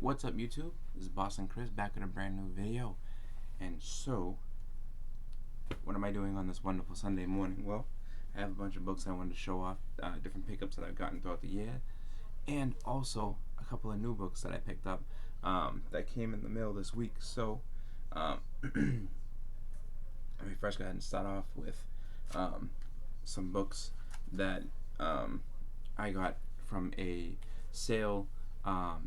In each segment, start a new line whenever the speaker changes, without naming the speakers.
What's up, YouTube? This is Boston Chris back with a brand new video. And so, what am I doing on this wonderful Sunday morning? Well, I have a bunch of books I wanted to show off, different pickups that I've gotten throughout the year, and also a couple of new books that I picked up that came in the mail this week. So, let me first go ahead and start off with some books that I got from a sale.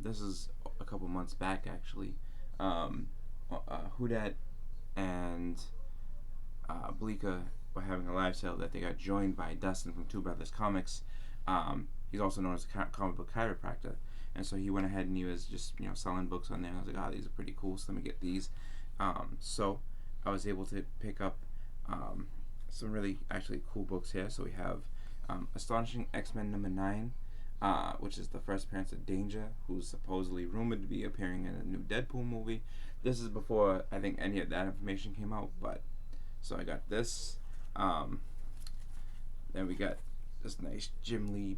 This is a couple months back, actually. Hudat and Bleeka were having a live sale that they got joined by Dustin from Two Brothers Comics. He's also known as a comic book chiropractor, and so he went ahead and he was just selling books on there. I was like, oh, these are pretty cool, so let me get these. So I was able to pick up some really actually cool books here. So we have Astonishing X-Men #9, which is the first appearance of Danger, who's supposedly rumored to be appearing in a new Deadpool movie. This is before I think any of that information came out, but so I got this. Then we got this nice Jim Lee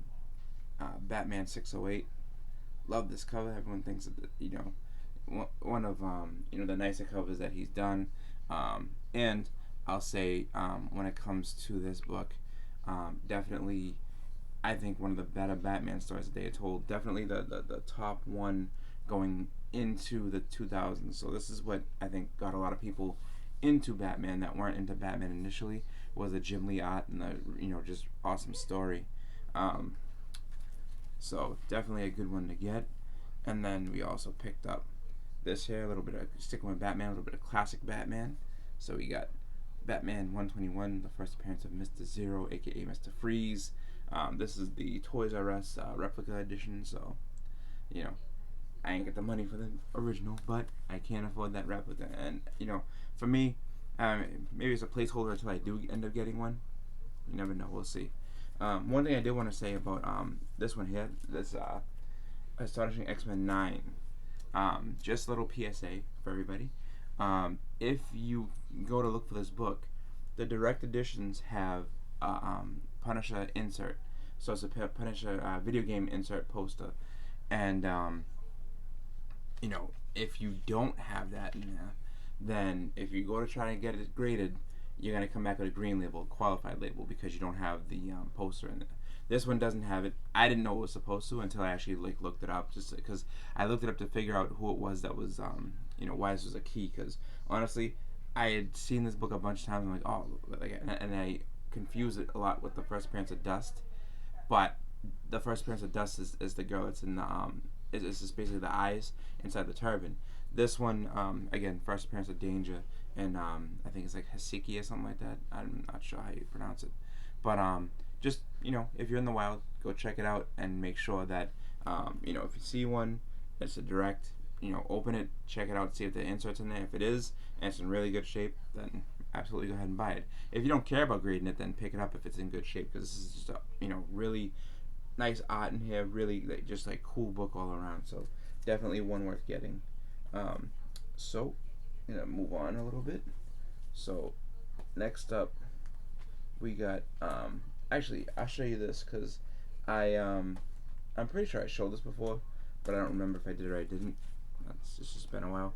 Batman 608. Love this cover. Everyone thinks that one of the nicer covers that he's done. And I'll say when it comes to this book, definitely I think one of the better Batman stories that they had told. Definitely the top one going into the 2000s. So this is what I think got a lot of people into Batman that weren't into Batman initially, was the Jim Lee art and the just awesome story. So definitely a good one to get. And then we also picked up this here, a little bit of sticking with Batman, a little bit of classic Batman. So we got Batman 121, the first appearance of Mr. Zero, aka Mr. Freeze. This is the Toys R Us replica edition, so I ain't get the money for the original, but I can't afford that replica. And for me, maybe it's a placeholder until I do end up getting one. You never know. We'll see. One thing I did want to say about this one here, this Astonishing X-Men 9. Just a little PSA for everybody. If you go to look for this book, the direct editions have Punisher insert. So it's a Punisher video game insert poster. And if you don't have that in there, then if you go to try to get it graded, you're going to come back with a green label, qualified label, because you don't have the poster in there. This one doesn't have it. I didn't know it was supposed to until I actually looked it up, just because I looked it up to figure out who it was that was why this was a key. Because honestly, I had seen this book a bunch of times. I'm like, oh, and I confuse it a lot with the first appearance of Dust. But the first appearance of Dust is the girl that's in the it's just basically the eyes inside the turban. This one, again, first appearance of Danger, and I think it's like Hasiki or something like that. I'm not sure how you pronounce it, but just if you're in the wild, go check it out and make sure that if you see one that's a direct, open it, check it out, see if the insert's in there. If it is and it's in really good shape, then absolutely go ahead and buy it. If you don't care about grading it, then pick it up if it's in good shape, because this is just a really nice art in here, really just cool book all around. So definitely one worth getting. So I'm gonna move on a little bit. So next up we got actually I'll show you this, because I'm pretty sure I showed this before, but I don't remember if I did or I didn't. It's just been a while.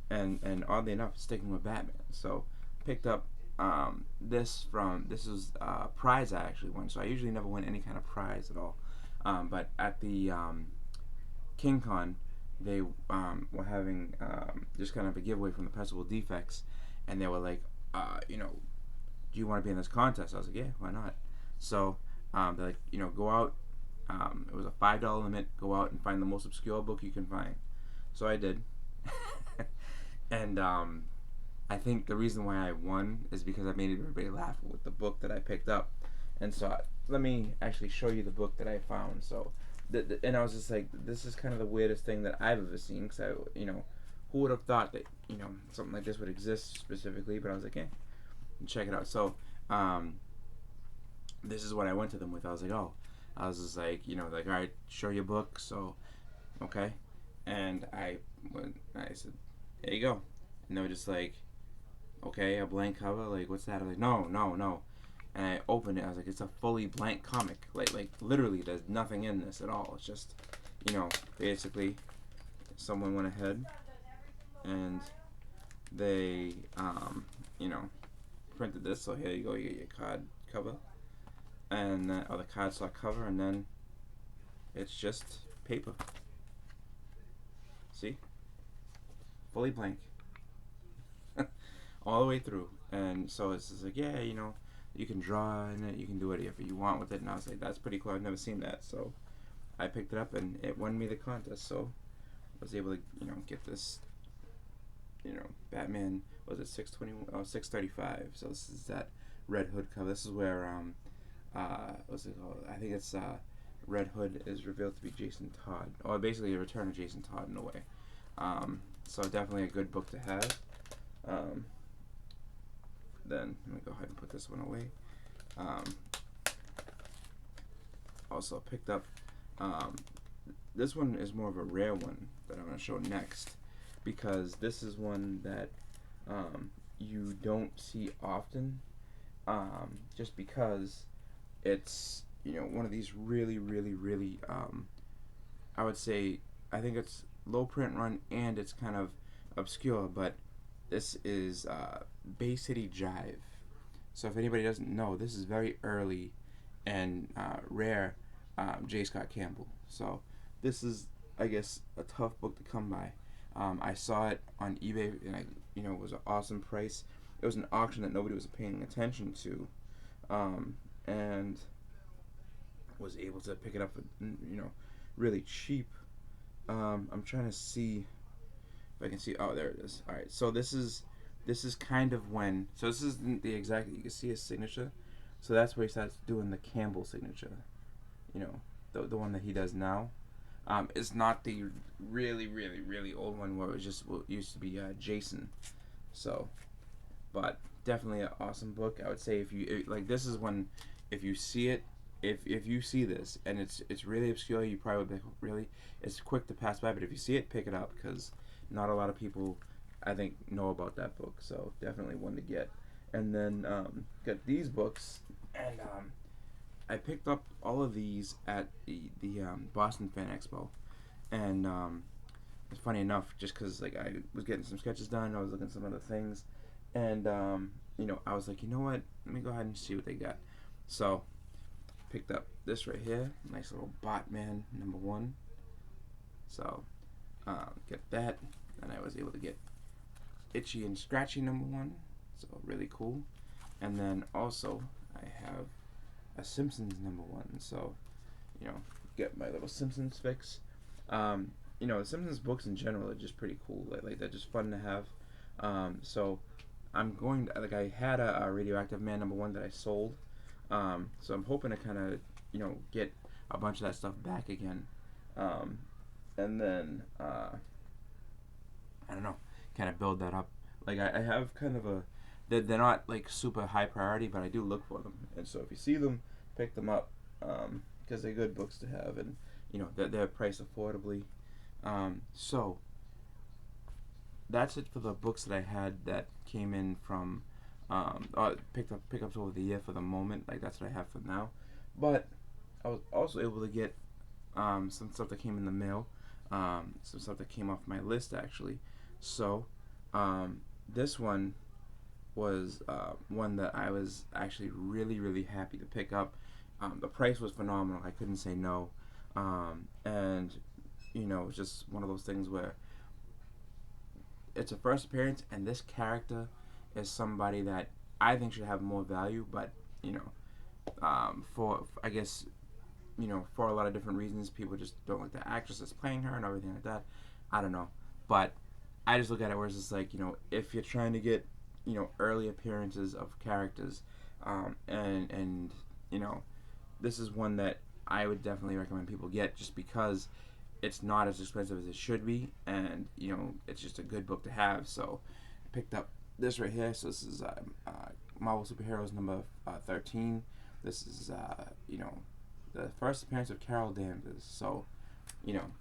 And oddly enough, sticking with Batman, so picked up this is a prize I actually won. So I usually never win any kind of prize at all, but at the King Con, they were having just kind of a giveaway from the Principal Defects, and they were like, do you want to be in this contest? I was like, yeah, why not? So they're like, go out. It was a $5 limit. Go out and find the most obscure book you can find. So I did, and I think the reason why I won is because I made everybody laugh with the book that I picked up. And so let me actually show you the book that I found. So, and I was just like, this is kind of the weirdest thing that I've ever seen. Because who would have thought that something like this would exist specifically? But I was like, check it out. So, this is what I went to them with. I was like, I was just like, all right, show your book. So, okay, and I said, there you go. And they were just like, okay, a blank cover, like, what's that? I was like, no. And I opened it, I was like, it's a fully blank comic. Like literally, there's nothing in this at all. It's just, you know, basically someone went ahead and they, you know, printed this. So here you go, you get your card cover, and or the cardstock cover, and then it's just paper. See, fully blank, all the way through. And so it's just like, yeah, you know, you can draw in it, you can do whatever you want with it. And I was like, that's pretty cool. I've never seen that, so I picked it up, and it won me the contest. So I was able to, you know, get this, you know, Batman. Was it 620? Oh, 635. So this is that Red Hood cover. This is where what's it called? I think it's Red Hood is revealed to be Jason Todd, or basically a return of Jason Todd in a way. So definitely a good book to have. Then let me go ahead and put this one away. Also picked up. This one is more of a rare one that I'm going to show next, because this is one that you don't see often, just because it's, you know, one of these really, really, really, I would say, I think it's low print run and it's kind of obscure, but this is Bay City Jive. So if anybody doesn't know, this is very early and rare J. Scott Campbell. So this is, I guess, a tough book to come by. I saw it on eBay, and you know, it was an awesome price. It was an auction that nobody was paying attention to, and was able to pick it up, you know, really cheap. I'm trying to see if I can see. Oh, there it is. All right, so this is kind of when. So this is the exact. You can see his signature. So that's where he starts doing the Campbell signature. You know, the one that he does now. It's not the really, really, really old one where it was just what used to be Jason. So, but definitely an awesome book. I would say if you like, this is when, if you see it, if you see this and it's really obscure, you probably would be really, it's quick to pass by. But if you see it, pick it up, because not a lot of people, I think, know about that book. So definitely one to get. And then got these books, and I picked up all of these at the Boston Fan Expo, and it's funny enough, just because like I was getting some sketches done, I was looking at some other things, and you know, I was like, you know what, let me go ahead and see what they got. So picked up this right here, nice little Batman #1. So get that, and I was able to get Itchy and Scratchy #1, so really cool. And then also I have a Simpsons #1, so you know, get my little Simpsons fix. You know, the Simpsons books in general are just pretty cool. Like they're just fun to have. So I'm going to, like, I had a Radioactive Man #1 that I sold. So I'm hoping to kind of, you know, get a bunch of that stuff back again. And then I don't know, kind of build that up. Like I have kind of a, they're not like super high priority, but I do look for them. And so if you see them, pick them up, because they're good books to have, and you know, they're priced affordably. So that's it for the books that I had that came in from pickups over the year for the moment. Like that's what I have for now. But I was also able to get some stuff that came in the mail, some stuff that came off my list actually. So this one was one that I was actually really, really happy to pick up. The price was phenomenal. I couldn't say no. And you know, it's just one of those things where it's a first appearance, and this character is somebody that I think should have more value. But you know, for, I guess, you know, for a lot of different reasons, people just don't like the actress that's playing her and everything like that. I don't know, but I just look at it where it's just like, you know, if you're trying to get, you know, early appearances of characters, and you know, this is one that I would definitely recommend people get, just because it's not as expensive as it should be, and you know, it's just a good book to have. So I picked up this right here. So this is Marvel Superheroes #13. This is you know, the first appearance of Carol Danvers. So you know,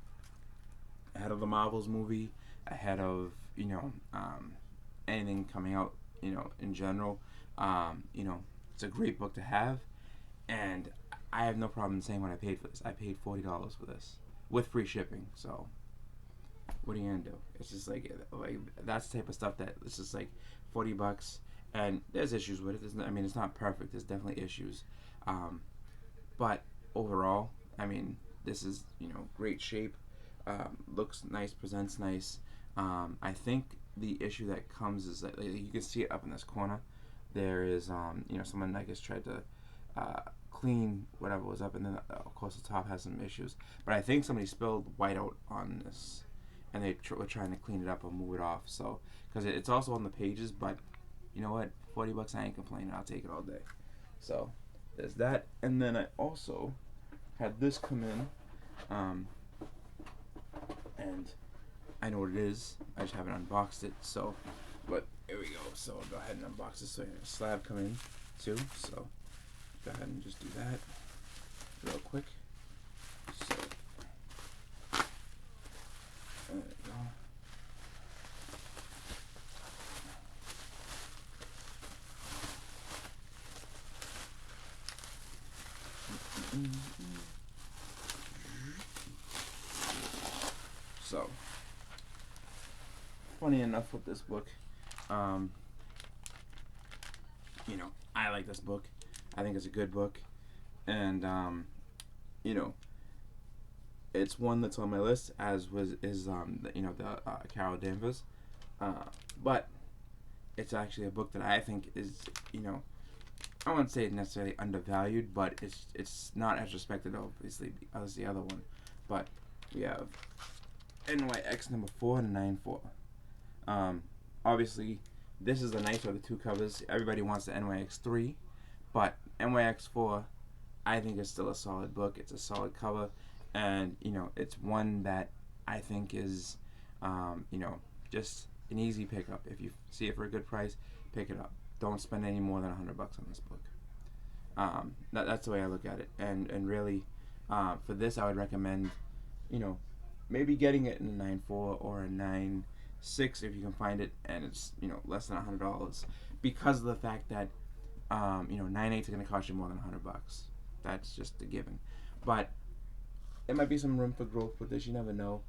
ahead of the Marvels movie, ahead of, you know, anything coming out, you know, in general, you know, it's a great book to have, and I have no problem saying what I paid for this. I paid $40 for this, with free shipping. So what are you gonna do? It's just like that's the type of stuff that it's just like $40, and there's issues with it. I mean, it's not perfect. There's definitely issues, but overall, I mean, this is great shape. Looks nice, presents nice. I think the issue that comes is that you can see it up in this corner. There is someone I guess tried to clean whatever was up, and then of course the top has some issues. But I think somebody spilled whiteout on this, and they were trying to clean it up or move it off. So because it's also on the pages, but you know what, $40 I ain't complaining. I'll take it all day. So there's that, and then I also had this come in, and I know what it is. I just haven't unboxed it. So, but here we go. So I'll go ahead and unbox this. So a slab come in too. So go ahead and just do that real quick. So there we go. So, funny enough with this book, I like this book. I think it's a good book, and it's one that's on my list, as is the Carol Danvers, but it's actually a book that I think is I wouldn't say it's necessarily undervalued, but it's not as respected obviously as the other one. But we have NYX number 4 and 94. Obviously, this is the nicer of the two covers. Everybody wants the NYX 3, but NYX 4, I think is still a solid book. It's a solid cover, and it's one that I think is just an easy pickup. If you see it for a good price, pick it up. Don't spend any more than $100 on this book. That's the way I look at it, and really, for this, I would recommend, maybe getting it in a 9.4 or a 9.6 if you can find it, and it's less than $100, because of the fact that 9.8 is going to cost you more than $100. That's just a given. But there might be some room for growth with this. You never know.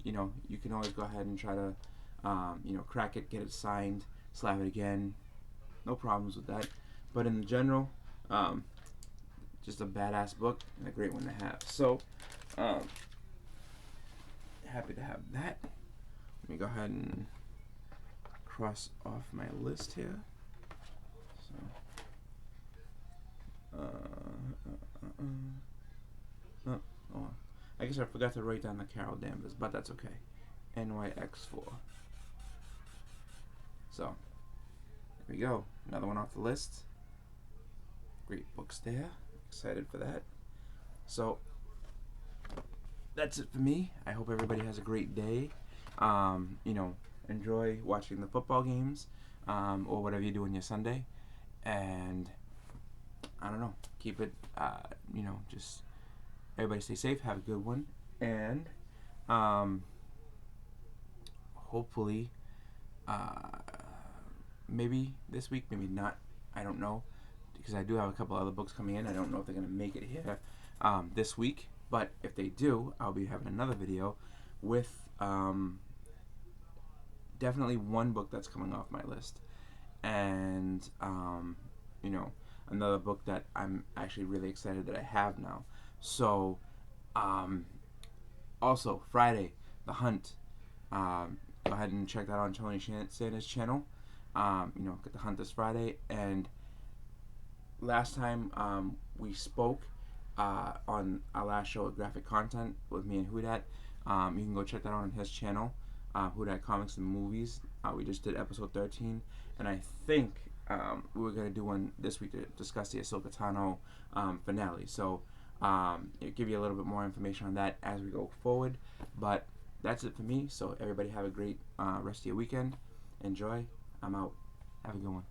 You can always go ahead and try to crack it, get it signed, slap it again. No problems with that. But in general, just a badass book and a great one to have. So, happy to have that. Let me go ahead and cross off my list here. So, I guess I forgot to write down the Carol Danvers, but that's okay. NYX4. So, there we go. Another one off the list. Great books there. Excited for that. So, that's it for me. I hope everybody has a great day. Enjoy watching the football games, or whatever you do on your Sunday. And, I don't know, keep it, just everybody stay safe, have a good one. And, hopefully, maybe this week, maybe not. I don't know, because I do have a couple other books coming in. I don't know if they're going to make it here this week, but if they do, I'll be having another video with definitely one book that's coming off my list, and another book that I'm actually really excited that I have now. So also Friday, The Hunt. Go ahead and check that out on Tony Santa's channel. Get The Hunt this Friday. And last time we spoke on our last show of graphic content with me and Hudat. You can go check that out on his channel, Hudat Comics and Movies. We just did episode 13, and I think we were going to do one this week to discuss the Ahsoka Tano finale. So it'll give you a little bit more information on that as we go forward. But that's it for me. So everybody have a great rest of your weekend. Enjoy. I'm out. Have a good one.